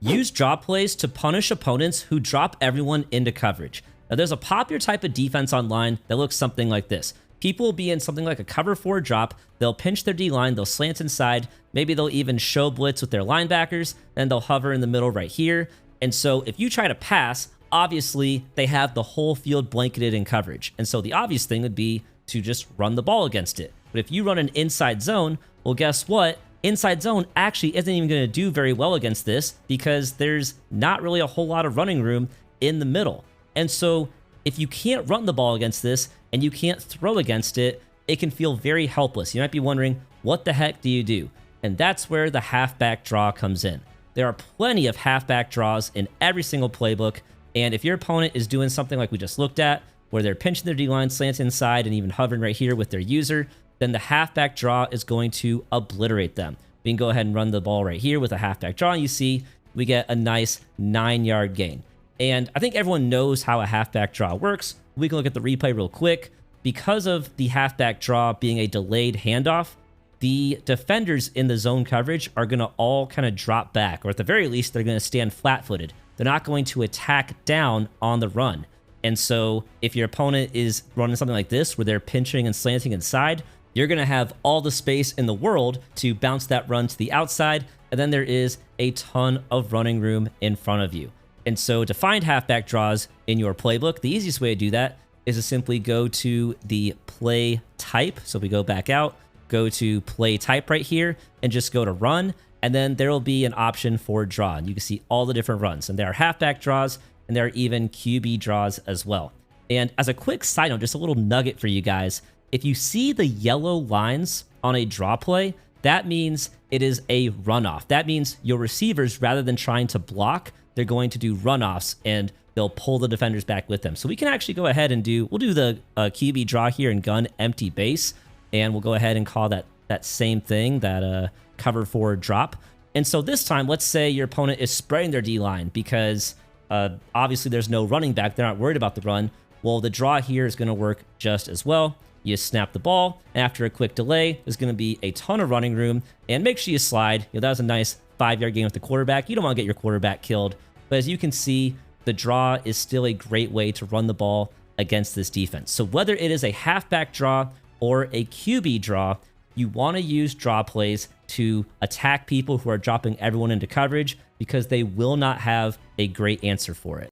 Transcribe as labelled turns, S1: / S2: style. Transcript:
S1: Use drop plays to punish opponents who drop everyone into coverage. Now, there's a popular type of defense online that looks something like this. People will be in something like a cover 4 drop, they'll pinch their D-line, they'll slant inside, maybe they'll even show blitz with their linebackers, then they'll hover in the middle right here. And so if you try to pass, obviously they have the whole field blanketed in coverage. And so the obvious thing would be to just run the ball against it. But if you run an inside zone, well, guess what? Inside zone actually isn't even going to do very well against this because there's not really a whole lot of running room in the middle. And so if you can't run the ball against this and you can't throw against it, it can feel very helpless. You might be wondering, what the heck do you do? And that's where the halfback draw comes in. There are plenty of halfback draws in every single playbook. And if your opponent is doing something like we just looked at, where they're pinching their D-line, slant inside, and even hovering right here with their user, then the halfback draw is going to obliterate them. We can go ahead and run the ball right here with a halfback draw, and you see we get a nice 9-yard gain. And I think everyone knows how a halfback draw works. We can look at the replay real quick. Because of the halfback draw being a delayed handoff, the defenders in the zone coverage are going to all kind of drop back, or at the very least, they're going to stand flat-footed. They're not going to attack down on the run. And so if your opponent is running something like this, where they're pinching and slanting inside, you're going to have all the space in the world to bounce that run to the outside, and then there is a ton of running room in front of you. And so to find halfback draws in your playbook, the easiest way to do that is to simply go to the play type. So we go back out, go to play type right here, and just go to run, and then there will be an option for draw. And you can see all the different runs, and there are halfback draws, and there are even QB draws as well. And as a quick side note, just a little nugget for you guys, if you see the yellow lines on a draw play, that means it is a runoff. That means your receivers, rather than trying to block, they're going to do runoffs, and they'll pull the defenders back with them. So we can actually go ahead and we'll do the QB draw here in gun empty base, and we'll go ahead and call that same thing, that cover 4 drop. And so this time, let's say your opponent is spreading their D-line because obviously there's no running back. They're not worried about the run. Well, the draw here is going to work just as well. You snap the ball, and after a quick delay, there's going to be a ton of running room, and make sure you slide. That was a nice 5-yard gain with the quarterback. You don't want to get your quarterback killed, but as you can see, the draw is still a great way to run the ball against this defense. So whether it is a halfback draw or a QB draw, you want to use draw plays to attack people who are dropping everyone into coverage because they will not have a great answer for it.